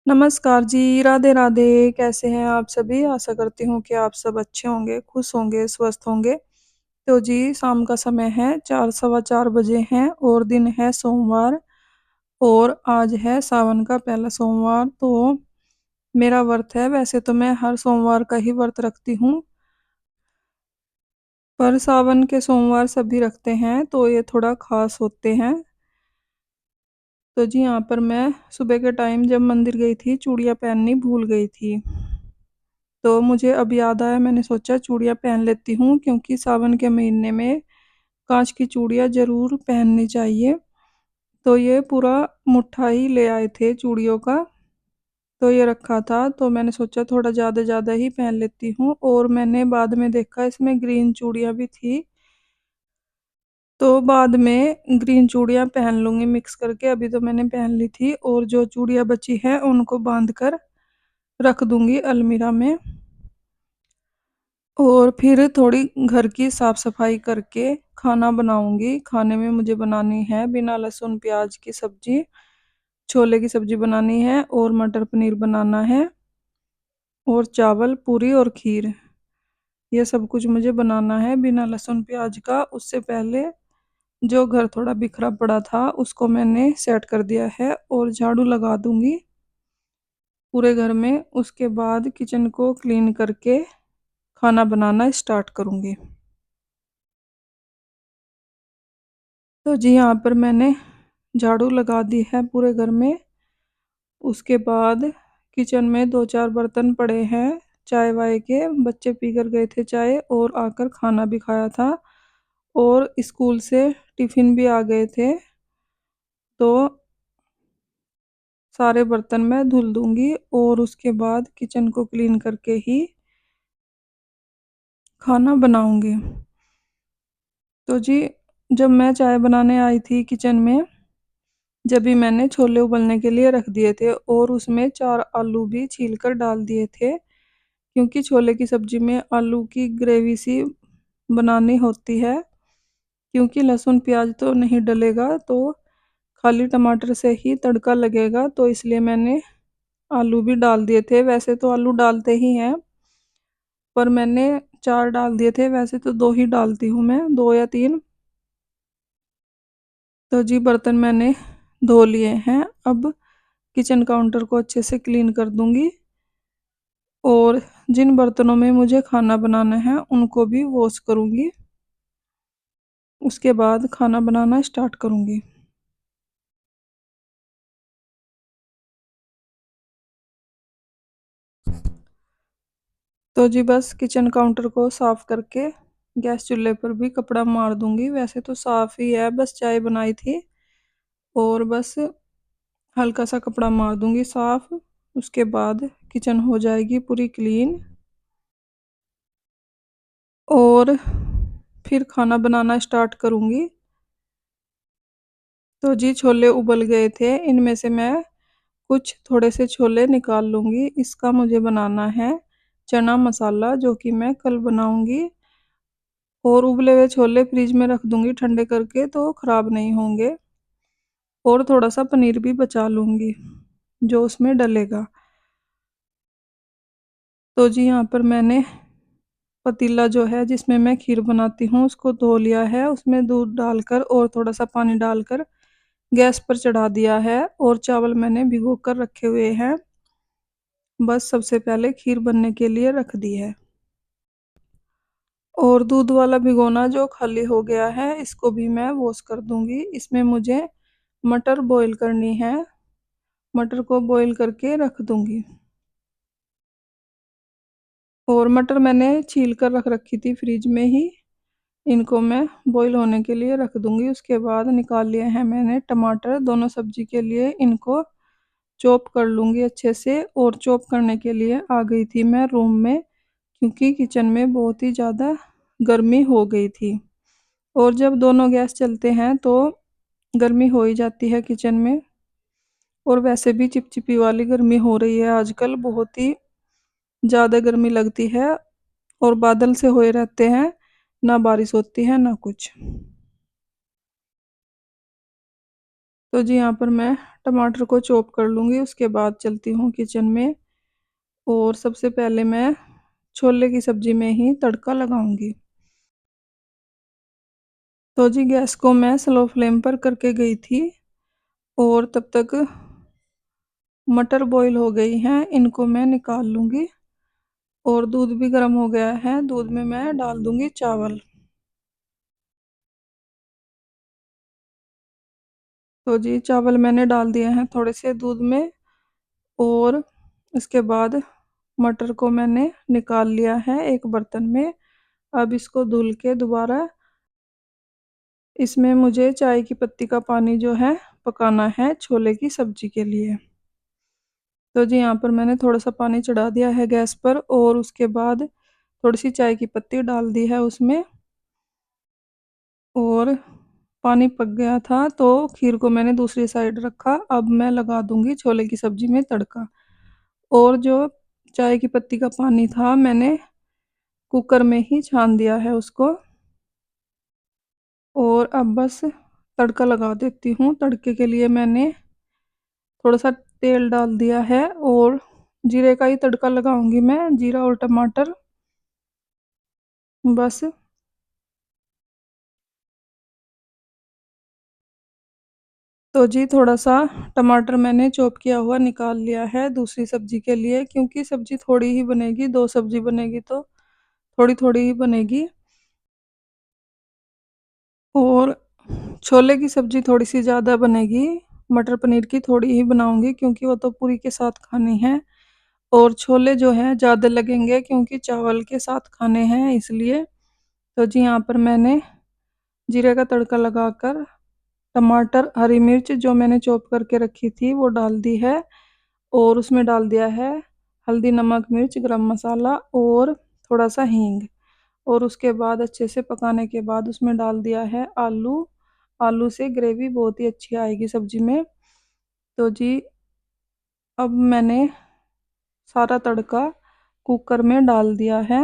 नमस्कार जी, राधे-राधे। कैसे हैं आप सभी? आशा करती हूँ कि आप सब अच्छे होंगे, खुश होंगे, स्वस्थ होंगे। तो जी, शाम का समय है, 4 सवा 4 बजे हैं और दिन है सोमवार और आज है सावन का पहला सोमवार। तो मेरा व्रत है, वैसे तो मैं हर सोमवार का ही व्रत रखती हूँ, पर सावन के सोमवार सभी रखते हैं, तो ये थोड़ा ख़ास होते हैं। तो जी, यहाँ पर मैं सुबह के टाइम जब मंदिर गई थी, चूड़ियाँ पहननी भूल गई थी। तो मुझे अब याद आया, मैंने सोचा चूड़ियाँ पहन लेती हूँ क्योंकि सावन के महीने में काँच की चूड़ियाँ ज़रूर पहननी चाहिए। तो ये पूरा मुट्ठा ही ले आए थे चूड़ियों का, तो ये रखा था, तो मैंने सोचा थोड़ा ज़्यादा ज़्यादा ही पहन लेती हूँ और मैंने बाद में देखा इसमें ग्रीन चूड़ियाँ भी थी, तो बाद में ग्रीन चूड़ियाँ पहन लूँगी मिक्स करके। अभी तो मैंने पहन ली थी और जो चूड़ियाँ बची हैं उनको बाँध कर रख दूँगी अलमीरा में। और फिर थोड़ी घर की साफ सफाई करके खाना बनाऊंगी। खाने में मुझे बनानी है बिना लहसुन प्याज की सब्जी, छोले की सब्जी बनानी है और मटर पनीर बनाना है और चावल, पूरी और खीर। ये सब कुछ मुझे बनाना है बिना लहसुन प्याज का। उससे पहले जो घर थोड़ा बिखरा पड़ा था उसको मैंने सेट कर दिया है और झाड़ू लगा दूंगी पूरे घर में। उसके बाद किचन को क्लीन करके खाना बनाना स्टार्ट करूंगी। तो जी, यहाँ पर मैंने झाड़ू लगा दी है पूरे घर में। उसके बाद किचन में दो चार बर्तन पड़े हैं चाय वाय के, बच्चे पी कर गए थे चाय और आकर खाना भी खाया था और स्कूल से टिफ़िन भी आ गए थे, तो सारे बर्तन मैं धुल दूंगी और उसके बाद किचन को क्लीन करके ही खाना बनाऊंगी। तो जी, जब मैं चाय बनाने आई थी किचन में, जब भी मैंने छोले उबलने के लिए रख दिए थे और उसमें 4 आलू भी छील कर डाल दिए थे, क्योंकि छोले की सब्ज़ी में आलू की ग्रेवी सी बनानी होती है, क्योंकि लहसुन प्याज तो नहीं डलेगा, तो खाली टमाटर से ही तड़का लगेगा, तो इसलिए मैंने आलू भी डाल दिए थे। वैसे तो आलू डालते ही हैं, पर मैंने 4 डाल दिए थे, वैसे तो 2 ही डालती हूँ मैं, 2 या 3। तो जी, बर्तन मैंने धो लिए हैं। अब किचन काउंटर को अच्छे से क्लीन कर दूंगी और जिन बर्तनों में मुझे खाना बनाना है उनको भी वॉश करूंगी। उसके बाद खाना बनाना स्टार्ट करूंगी। तो जी, बस किचन काउंटर को साफ करके गैस चूल्हे पर भी कपड़ा मार दूंगी। वैसे तो साफ ही है, बस चाय बनाई थी और बस हल्का सा कपड़ा मार दूंगी साफ। उसके बाद किचन हो जाएगी पूरी क्लीन और फिर खाना बनाना स्टार्ट करूंगी। तो जी, छोले उबल गए थे, इनमें से मैं कुछ थोड़े से छोले निकाल लूँगी। इसका मुझे बनाना है चना मसाला, जो कि मैं कल बनाऊँगी। और उबले हुए छोले फ्रिज में रख दूँगी ठंडे करके, तो ख़राब नहीं होंगे। और थोड़ा सा पनीर भी बचा लूँगी जो उसमें डलेगा। तो जी, यहाँ पर मैंने पतीला जो है जिसमें मैं खीर बनाती हूँ उसको धो लिया है। उसमें दूध डालकर और थोड़ा सा पानी डालकर गैस पर चढ़ा दिया है और चावल मैंने भिगो कर रखे हुए हैं। बस सबसे पहले खीर बनने के लिए रख दी है। और दूध वाला भिगोना जो खाली हो गया है इसको भी मैं वॉश कर दूंगी। इसमें मुझे मटर बॉईल करनी है, मटर को बॉईल करके रख दूंगी। और मटर मैंने छील कर रख रखी थी फ्रिज में ही, इनको मैं बॉईल होने के लिए रख दूंगी। उसके बाद निकाल लिए हैं मैंने टमाटर दोनों सब्जी के लिए, इनको चॉप कर लूँगी अच्छे से। और चॉप करने के लिए आ गई थी मैं रूम में, क्योंकि किचन में बहुत ही ज़्यादा गर्मी हो गई थी। और जब दोनों गैस चलते हैं तो गर्मी हो ही जाती है किचन में। और वैसे भी चिपचिपी वाली गर्मी हो रही है आजकल, बहुत ही ज़्यादा गर्मी लगती है और बादल से होए रहते हैं, ना बारिश होती है ना कुछ। तो जी यहाँ पर मैं टमाटर को चॉप कर लूँगी, उसके बाद चलती हूँ किचन में और सबसे पहले मैं छोले की सब्ज़ी में ही तड़का लगाऊँगी। तो जी गैस को मैं स्लो फ्लेम पर करके गई थी और तब तक मटर बॉईल हो गई हैं, इनको मैं निकाल लूँगी और दूध भी गर्म हो गया है, दूध में मैं डाल दूँगी चावल। तो जी चावल मैंने डाल दिए हैं थोड़े से दूध में और इसके बाद मटर को मैंने निकाल लिया है एक बर्तन में। अब इसको धुल के दोबारा इसमें मुझे चाय की पत्ती का पानी जो है पकाना है छोले की सब्जी के लिए। तो जी यहाँ पर मैंने थोड़ा सा पानी चढ़ा दिया है गैस पर और उसके बाद थोड़ी सी चाय की पत्ती डाल दी है उसमें और पानी पक गया था तो खीर को मैंने दूसरी साइड रखा। अब मैं लगा दूंगी छोले की सब्जी में तड़का और जो चाय की पत्ती का पानी था मैंने कुकर में ही छान दिया है उसको और अब बस तड़का लगा देती हूँ। तड़के के लिए मैंने थोड़ा सा तेल डाल दिया है और जीरे का ही तड़का लगाऊंगी मैं, जीरा और टमाटर बस। तो जी थोड़ा सा टमाटर मैंने चॉप किया हुआ निकाल लिया है दूसरी सब्जी के लिए, क्योंकि सब्जी थोड़ी ही बनेगी, दो सब्जी बनेगी तो थोड़ी थोड़ी ही बनेगी और छोले की सब्जी थोड़ी सी ज़्यादा बनेगी। मटर पनीर की थोड़ी ही बनाऊंगी क्योंकि वो तो पूरी के साथ खानी है और छोले जो हैं ज़्यादा लगेंगे क्योंकि चावल के साथ खाने हैं इसलिए। तो जी यहाँ पर मैंने जीरे का तड़का लगाकर टमाटर हरी मिर्च जो मैंने चॉप करके रखी थी वो डाल दी है और उसमें डाल दिया है हल्दी नमक मिर्च गरम मसाला और थोड़ा सा हींग और उसके बाद अच्छे से पकाने के बाद उसमें डाल दिया है आलू। आलू से ग्रेवी बहुत ही अच्छी आएगी सब्जी में। तो जी अब मैंने सारा तड़का कुकर में डाल दिया है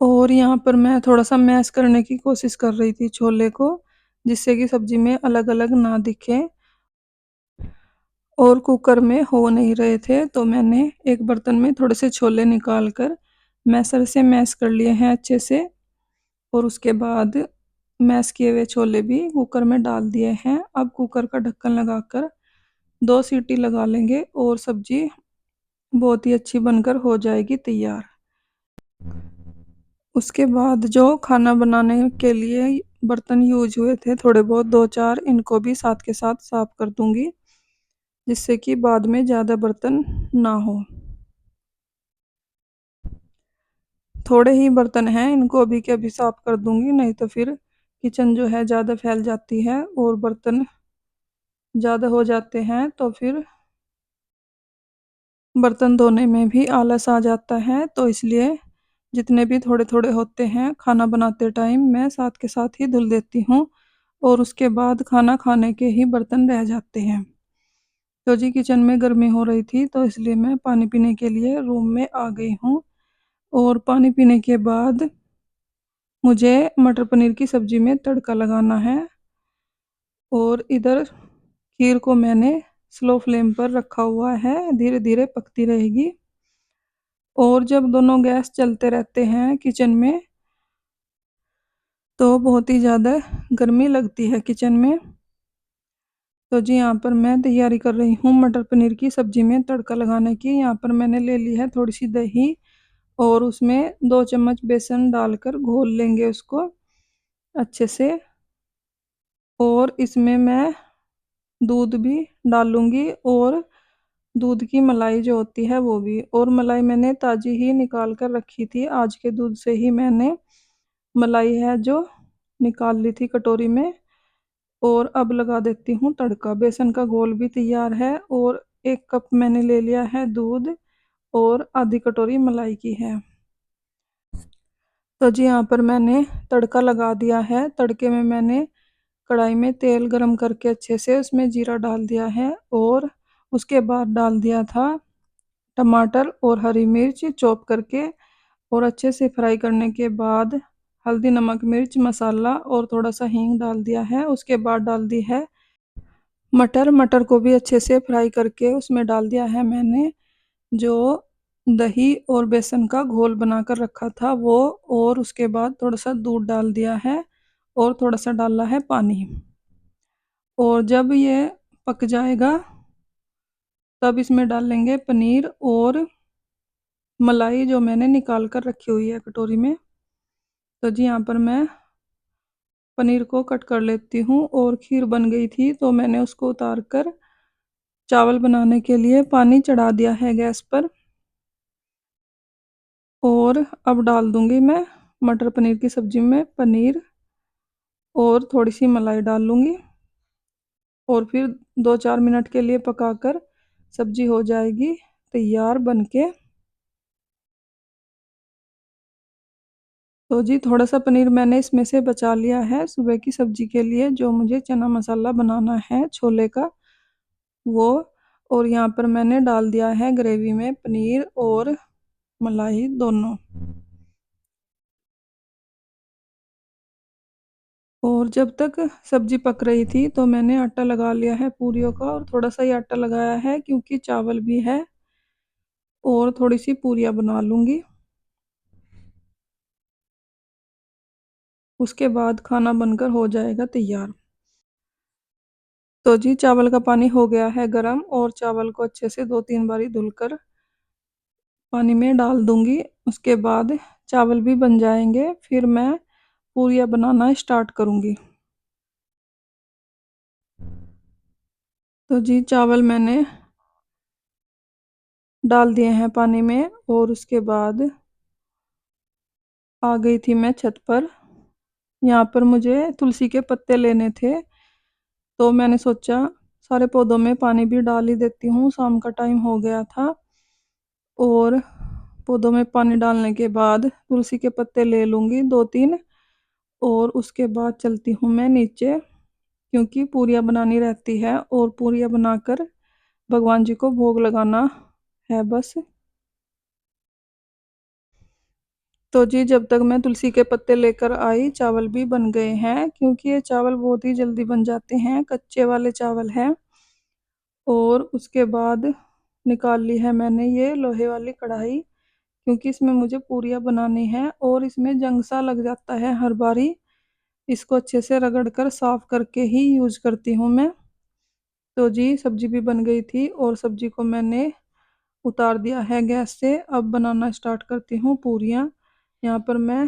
और यहाँ पर मैं थोड़ा सा मैश करने की कोशिश कर रही थी छोले को, जिससे कि सब्जी में अलग अलग ना दिखे और कुकर में हो नहीं रहे थे। तो मैंने एक बर्तन में थोड़े से छोले निकाल कर मैसर से मैश कर लिए हैं अच्छे से और उसके बाद मैश किए हुए छोले भी कुकर में डाल दिए हैं। अब कुकर का ढक्कन लगाकर दो सीटी लगा लेंगे और सब्जी बहुत ही अच्छी बनकर हो जाएगी तैयार। उसके बाद जो खाना बनाने के लिए बर्तन यूज हुए थे थोड़े बहुत दो चार, इनको भी साथ के साथ साफ कर दूंगी जिससे कि बाद में ज़्यादा बर्तन ना हो। थोड़े ही बर्तन हैं, इनको अभी के अभी साफ कर दूंगी, नहीं तो फिर किचन जो है ज़्यादा फैल जाती है और बर्तन ज़्यादा हो जाते हैं तो फिर बर्तन धोने में भी आलस आ जाता है। तो इसलिए जितने भी थोड़े थोड़े होते हैं खाना बनाते टाइम मैं साथ के साथ ही धुल देती हूँ और उसके बाद खाना खाने के ही बर्तन रह जाते हैं। तो जी किचन में गर्मी हो रही थी तो इसलिए मैं पानी पीने के लिए रूम में आ गई हूँ और पानी पीने के बाद मुझे मटर पनीर की सब्जी में तड़का लगाना है और इधर खीर को मैंने स्लो फ्लेम पर रखा हुआ है, धीरे धीरे पकती रहेगी और जब दोनों गैस चलते रहते हैं किचन में तो बहुत ही ज़्यादा गर्मी लगती है किचन में। तो जी यहाँ पर मैं तैयारी कर रही हूँ मटर पनीर की सब्ज़ी में तड़का लगाने की। यहाँ पर मैंने ले ली है थोड़ी सी दही और उसमें 2 चम्मच बेसन डालकर घोल लेंगे उसको अच्छे से और इसमें मैं दूध भी डालूंगी और दूध की मलाई जो होती है वो भी, और मलाई मैंने ताज़ी ही निकाल कर रखी थी, आज के दूध से ही मैंने मलाई है जो निकाल ली थी कटोरी में। और अब लगा देती हूँ तड़का। बेसन का घोल भी तैयार है और 1 कप मैंने ले लिया है दूध और आधी कटोरी मलाई की है। तो जी यहाँ पर मैंने तड़का लगा दिया है। तड़के में मैंने कढ़ाई में तेल गरम करके अच्छे से उसमें जीरा डाल दिया है और उसके बाद डाल दिया था टमाटर और हरी मिर्च चॉप करके और अच्छे से फ्राई करने के बाद हल्दी, नमक, मिर्च मसाला और थोड़ा सा हींग डाल दिया है। उसके बाद डाल दी है मटर। मटर को भी अच्छे से फ्राई करके उसमें डाल दिया है मैंने जो दही और बेसन का घोल बनाकर रखा था वो। और उसके बाद थोड़ा सा दूध डाल दिया है और थोड़ा सा डाला है पानी। और जब ये पक जाएगा तब इसमें डाल लेंगे पनीर और मलाई जो मैंने निकाल कर रखी हुई है कटोरी में। तो जी यहाँ पर मैं पनीर को कट कर लेती हूँ। और खीर बन गई थी तो मैंने उसको उतार कर चावल बनाने के लिए पानी चढ़ा दिया है गैस पर। और अब डाल दूंगी मैं मटर पनीर की सब्जी में पनीर और थोड़ी सी मलाई डाल लूँगी। और फिर 2-4 मिनट के लिए पकाकर सब्जी हो जाएगी तैयार बनके। तो जी थोड़ा सा पनीर मैंने इसमें से बचा लिया है सुबह की सब्जी के लिए जो मुझे चना मसाला बनाना है छोले का वो। और यहाँ पर मैंने डाल दिया है ग्रेवी में पनीर और मलाई दोनों। और जब तक सब्जी पक रही थी तो मैंने आटा लगा लिया है पूरियों का। और थोड़ा सा ही आटा लगाया है क्योंकि चावल भी है। और थोड़ी सी पूरियाँ बना लूँगी। उसके बाद खाना बनकर हो जाएगा तैयार। तो जी चावल का पानी हो गया है गरम और चावल को अच्छे से 2-3 बारी धुलकर पानी में डाल दूंगी। उसके बाद चावल भी बन जाएंगे फिर मैं पूरियाँ बनाना स्टार्ट करूंगी। तो जी चावल मैंने डाल दिए हैं पानी में। और उसके बाद आ गई थी मैं छत पर। यहाँ पर मुझे तुलसी के पत्ते लेने थे तो मैंने सोचा सारे पौधों में पानी भी डाल ही देती हूँ, शाम का टाइम हो गया था। और पौधों में पानी डालने के बाद तुलसी के पत्ते ले लूँगी 2-3। और उसके बाद चलती हूँ मैं नीचे क्योंकि पूरियाँ बनानी रहती है और पूरियाँ बनाकर भगवान जी को भोग लगाना है बस। तो जी जब तक मैं तुलसी के पत्ते लेकर आई चावल भी बन गए हैं क्योंकि ये चावल बहुत ही जल्दी बन जाते हैं, कच्चे वाले चावल हैं। और उसके बाद निकाल ली है मैंने ये लोहे वाली कढ़ाई क्योंकि इसमें मुझे पूरियाँ बनानी है और इसमें जंग सा लग जाता है हर बारी। इसको अच्छे से रगड़ कर साफ करके ही यूज करती हूँ मैं। तो जी सब्जी भी बन गई थी और सब्जी को मैंने उतार दिया है गैस से। अब बनाना स्टार्ट करती हूँ पूरियाँ। यहाँ पर मैं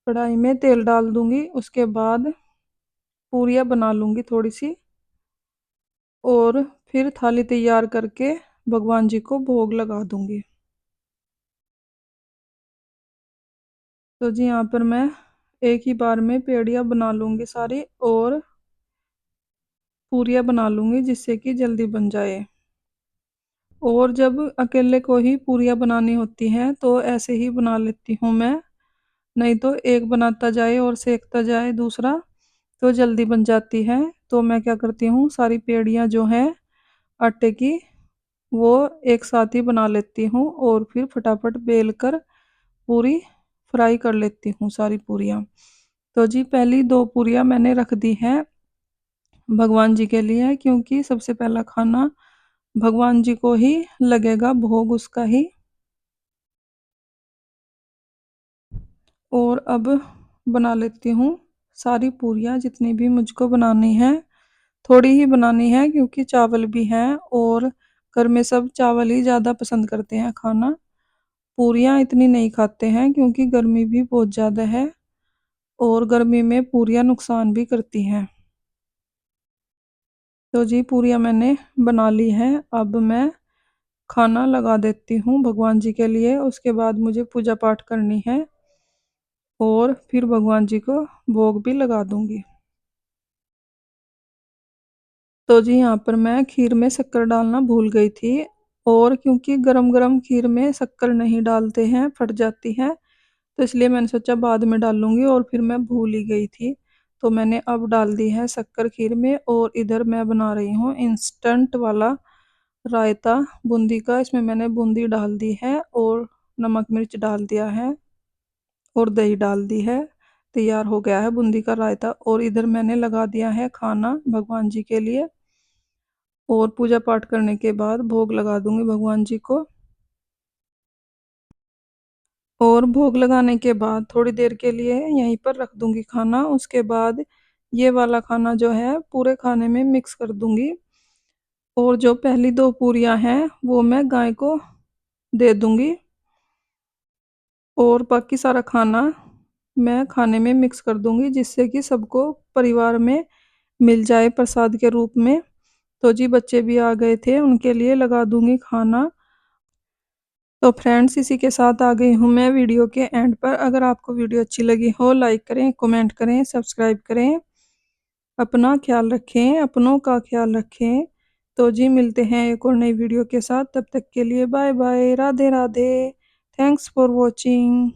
कढ़ाई में तेल डाल दूंगी। उसके बाद पूरियाँ बना लूँगी थोड़ी सी और फिर थाली तैयार करके भगवान जी को भोग लगा दूंगी। तो जी यहाँ पर मैं एक ही बार में पेड़ियाँ बना लूँगी सारी और पूरियाँ बना लूँगी जिससे कि जल्दी बन जाए। और जब अकेले को ही पूरियाँ बनानी होती हैं तो ऐसे ही बना लेती हूँ मैं। नहीं तो एक बनाता जाए और सेकता जाए दूसरा तो जल्दी बन जाती है। तो मैं क्या करती हूँ सारी पेड़ियाँ जो हैं आटे की वो एक साथ ही बना लेती हूँ और फिर फटाफट बेल कर पूरी फ्राई कर लेती हूँ सारी पूरियाँ। तो जी पहली 2 पूरियाँ मैंने रख दी हैं भगवान जी के लिए क्योंकि सबसे पहला खाना भगवान जी को ही लगेगा, भोग उसका ही। और अब बना लेती हूँ सारी पूरियाँ जितनी भी मुझको बनानी है। थोड़ी ही बनानी है क्योंकि चावल भी हैं और घर में सब चावल ही ज़्यादा पसंद करते हैं खाना। पूरियाँ इतनी नहीं खाते हैं क्योंकि गर्मी भी बहुत ज़्यादा है और गर्मी में पूरियाँ नुकसान भी करती हैं। तो जी पूरियाँ मैंने बना ली हैं। अब मैं खाना लगा देती हूँ भगवान जी के लिए। उसके बाद मुझे पूजा पाठ करनी है और फिर भगवान जी को भोग भी लगा दूंगी। तो जी यहाँ पर मैं खीर में शक्कर डालना भूल गई थी और क्योंकि गरम गरम खीर में शक्कर नहीं डालते हैं फट जाती है तो इसलिए मैंने सोचा बाद में डालूंगी और फिर मैं भूल ही गई थी। तो मैंने अब डाल दी है शक्कर खीर में। और इधर मैं बना रही हूँ इंस्टेंट वाला रायता बूंदी का। इसमें मैंने बूंदी डाल दी है और नमक मिर्च डाल दिया है और दही डाल दी है। तैयार हो गया है बूंदी का रायता। और इधर मैंने लगा दिया है खाना भगवान जी के लिए। और पूजा पाठ करने के बाद भोग लगा दूंगी भगवान जी को। और भोग लगाने के बाद थोड़ी देर के लिए यहीं पर रख दूंगी खाना। उसके बाद ये वाला खाना जो है पूरे खाने में मिक्स कर दूंगी। और जो पहली दो पूरियां हैं वो मैं गाय को दे दूंगी। और बाकी सारा खाना मैं खाने में मिक्स कर दूंगी, जिससे कि सबको परिवार में मिल जाए प्रसाद के रूप में। तो जी बच्चे भी आ गए थे, उनके लिए लगा दूंगी खाना। तो फ्रेंड्स, इसी के साथ आ गई हूँ मैं वीडियो के एंड पर। अगर आपको वीडियो अच्छी लगी हो, लाइक करें, कमेंट करें, सब्सक्राइब करें। अपना ख्याल रखें, अपनों का ख्याल रखें। तो जी मिलते हैं एक और नई वीडियो के साथ। तब तक के लिए bye bye, Radhe Radhe. Thanks for watching.